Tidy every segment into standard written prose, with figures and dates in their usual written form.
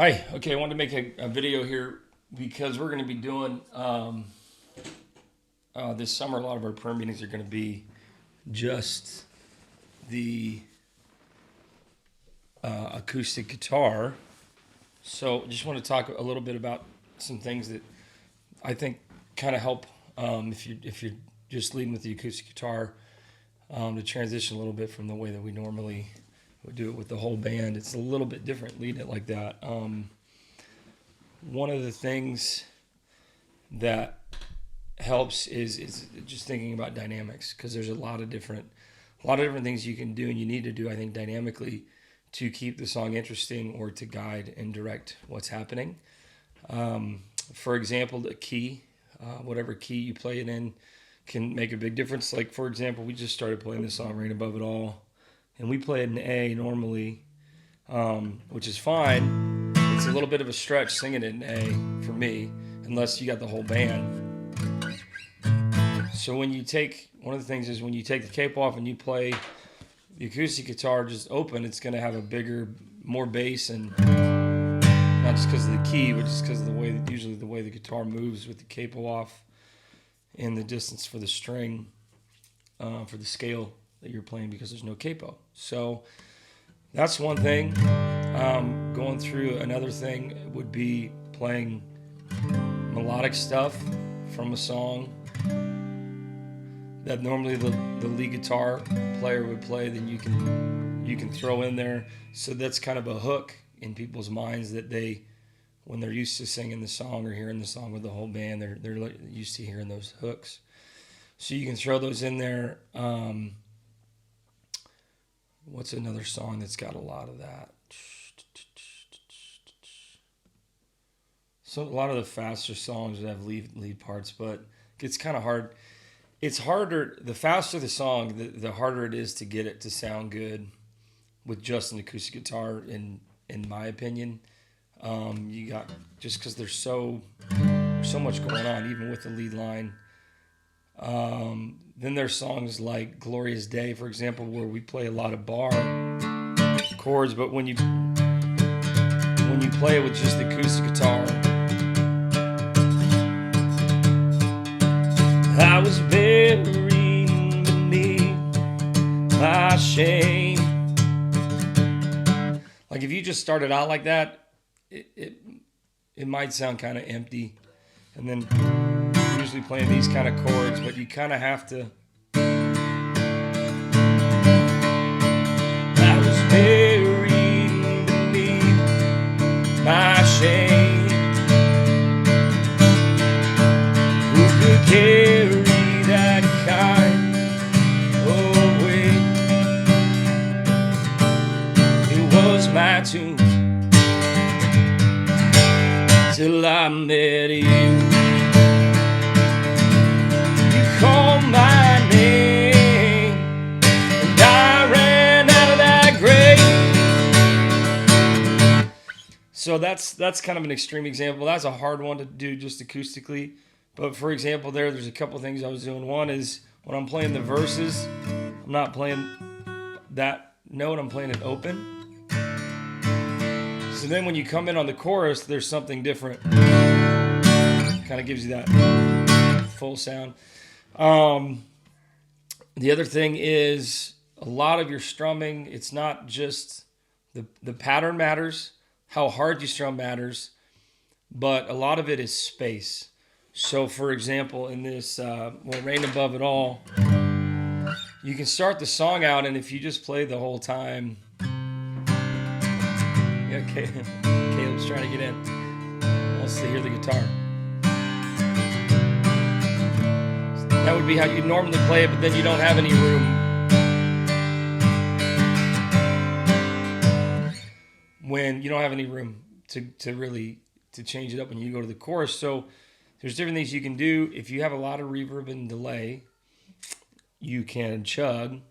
Hi. Okay, I wanted to make a video here because we're going to be doing this summer. A lot of our prayer meetings are going to be just the acoustic guitar. So, just want to talk a little bit about some things that I think kind of help if you're just leading with the acoustic guitar to transition a little bit from the way that we normally would do it with the whole band. It's a little bit different leading it like that. One of the things that helps is just thinking about dynamics, because there's a lot of different things you can do and you need to do, I think, dynamically to keep the song interesting or to guide and direct what's happening. For example, the key, whatever key you play it in, can make a big difference. Like, for example, we just started playing this song, Rain Above It All, and we play it in A normally, which is fine. It's a little bit of a stretch singing it in A for me, unless you got the whole band. So one of the things is when you take the cape off and you play the acoustic guitar just open, it's going to have a bigger, more bass, and not just because of the key, but just because of the way the guitar moves with the capo off and the distance for the string, for the scale that you're playing, because there's no capo. So that's one thing. Going through another thing would be playing melodic stuff from a song that normally the lead guitar player would play. Then you can throw in there. So that's kind of a hook in people's minds that when they're used to singing the song or hearing the song with the whole band, they're used to hearing those hooks. So you can throw those in there. What's another song that's got a lot of that? So a lot of the faster songs that have lead parts, but it's kind of hard. It's harder. The faster the song, the harder it is to get it to sound good with just an acoustic guitar. In my opinion, you got, just because there's so much going on, even with the lead line. Then there's songs like Glorious Day, for example, where we play a lot of bar chords, but when you play it with just the acoustic guitar, I was buried beneath my shame. Like, if you just started out like that, it might sound kind of empty, and then usually playing these kind of chords, but you kind of have to. I was buried beneath my shame. Who could carry that kind of weight? It was my tomb till I met you. Call my name, and I ran out of that grave. So that's kind of an extreme example. That's a hard one to do just acoustically. But for example, there's a couple things I was doing. One is when I'm playing the verses, I'm not playing that note, I'm playing it open. So then when you come in on the chorus, there's something different. Kind of gives you that full sound. The other thing is a lot of your strumming, it's not just the pattern matters, how hard you strum matters, but a lot of it is space. So for example, in this Rain Above It All, you can start the song out, and if you just play the whole time, okay, Caleb's trying to get in, wants to hear the guitar. That would be how you normally play it, but then you don't have any room. When you don't have any room to really change it up when you go to the chorus. So there's different things you can do. If you have a lot of reverb and delay, you can chug.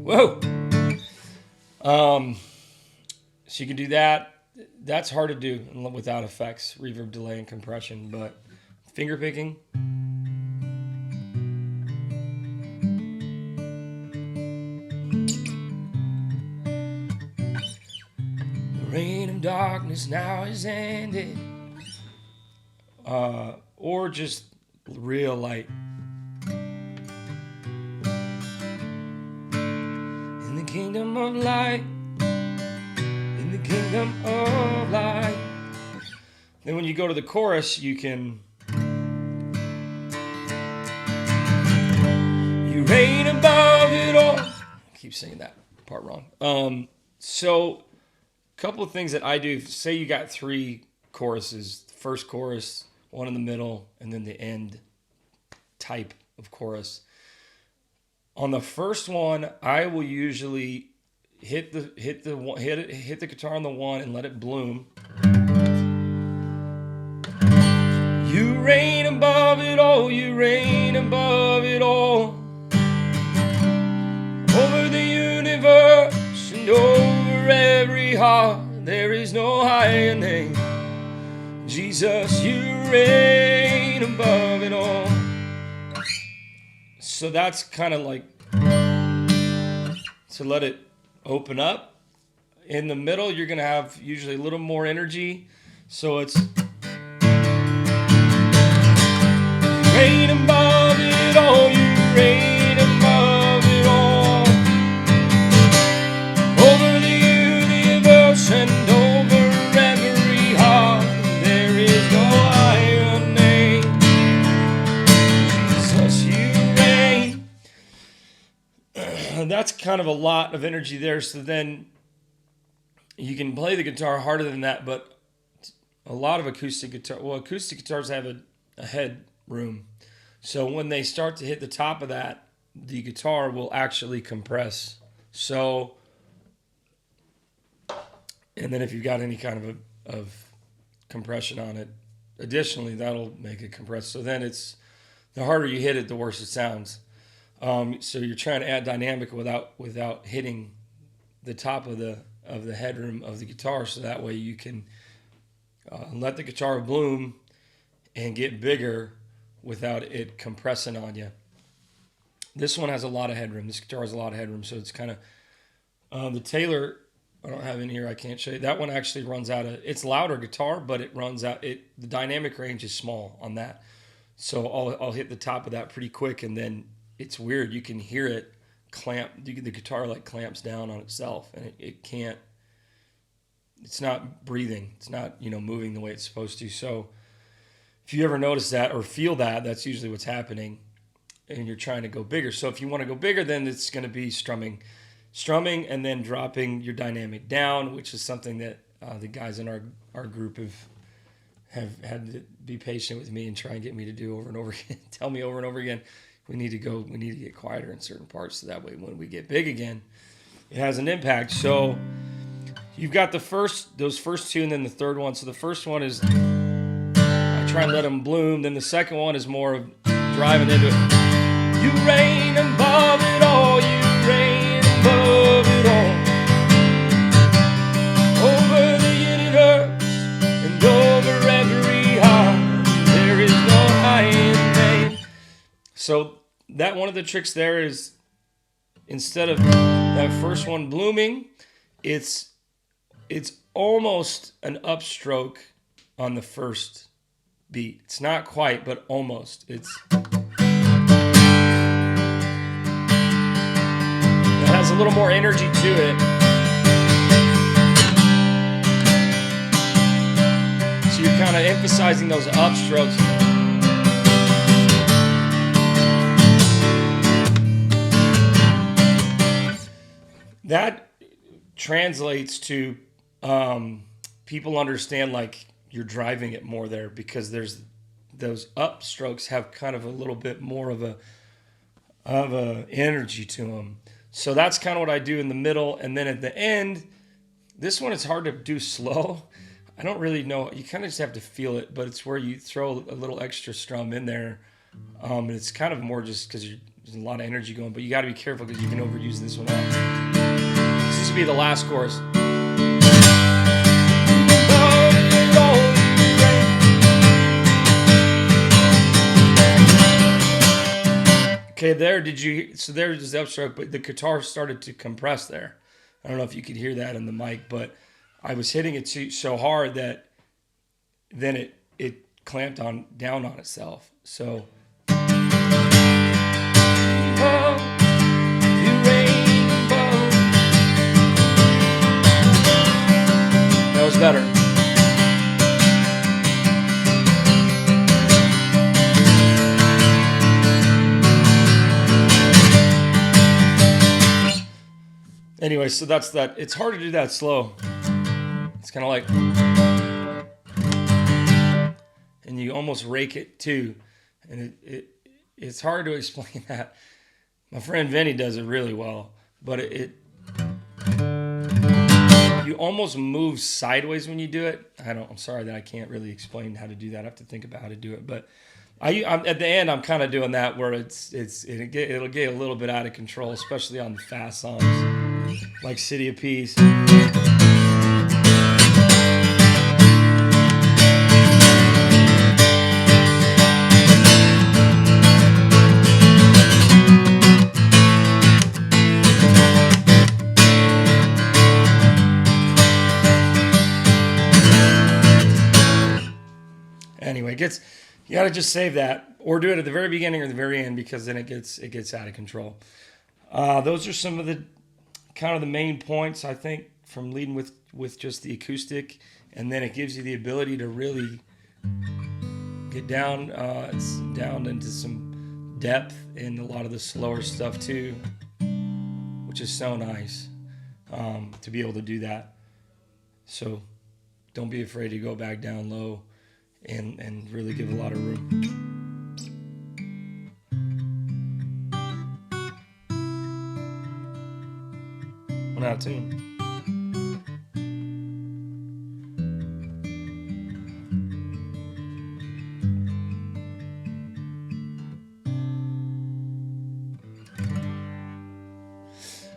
Whoa! So you can do that. That's hard to do without effects, reverb, delay, and compression. But finger picking, reign of darkness now is ended. Or just real light. In the kingdom of light, in the kingdom of light. Then when you go to the chorus, you can, you reign above it all. I keep saying that part wrong. So a couple of things that I do, say you got 3 choruses, first chorus, one in the middle, and then the end type of chorus. On the first one, I will usually hit the guitar on the 1 and let it bloom. You reign above it all, you reign above it all, over the universe and over every heart. There is no higher name. Jesus, you reign above it all. So that's kind of like to let it open up. In the middle, you're going to have usually a little more energy. So it's reign above it all, you reign above it all, over the universe and over every heart. There is no higher name. Jesus, you reign. That's kind of a lot of energy there. So then you can play the guitar harder than that, but a lot of acoustic guitars have a head room. So when they start to hit the top of that, the guitar will actually compress. So, and then if you've got any kind of compression on it, additionally, that'll make it compress. So then it's, the harder you hit it, the worse it sounds. So you're trying to add dynamic without hitting the top of the headroom of the guitar. So that way you can let the guitar bloom and get bigger without it compressing on you. This one has a lot of headroom. This guitar has a lot of headroom, so it's kind of the Taylor. I don't have in here. I can't show you. That one actually runs out of. It's louder guitar, but it runs out. The dynamic range is small on that, so I'll hit the top of that pretty quick, and then it's weird. You can hear it clamp. The guitar like clamps down on itself, and it can't. It's not breathing. It's not moving the way it's supposed to. So if you ever notice that or feel that, that's usually what's happening, and you're trying to go bigger. So if you want to go bigger, then it's going to be strumming, and then dropping your dynamic down, which is something that the guys in our group have had to be patient with me and try and get me to do over and over again. Tell me over and over again, we need to get quieter in certain parts, so that way when we get big again, it has an impact. So you've got those first 2, and then the third one. So the first one is try and let them bloom. Then the second one is more of driving into it. You reign above it all, you reign above it all, over the universe and over every heart. There is no higher name. So that one of the tricks there is, instead of that first one blooming, it's almost an upstroke on the first beat. It's not quite, but almost. It has a little more energy to it. So you're kind of emphasizing those upstrokes. That translates to people understand, like, you're driving it more there, because there's those upstrokes have kind of a little bit more of a energy to them. So that's kind of what I do in the middle, and then at the end, this one is hard to do slow. I don't really know. You kind of just have to feel it, but it's where you throw a little extra strum in there. And it's kind of more just because there's a lot of energy going, but you got to be careful because you can overuse this one out. So this will be the last chorus. Okay, so there's the upstroke, but the guitar started to compress there. I don't know if you could hear that in the mic, but I was hitting it so hard that then it clamped down on itself. So that was better. Anyway, so that's that. It's hard to do that slow. It's kind of like, and you almost rake it too, and it's hard to explain that. My friend Vinny does it really well, but you almost move sideways when you do it. I'm sorry that I can't really explain how to do that. I have to think about how to do it, but I'm at the end. I'm kind of doing that where it'll get a little bit out of control, especially on the fast songs like City of Peace. Anyway, you got to just save that or do it at the very beginning or the very end, because then it gets out of control. Those are some of the kind of the main points, I think, from leading with just the acoustic, and then it gives you the ability to really get down into some depth in a lot of the slower stuff too, which is so nice to be able to do that. So don't be afraid to go back down low and really give a lot of room. One out of tune.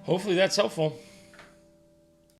Hopefully that's helpful.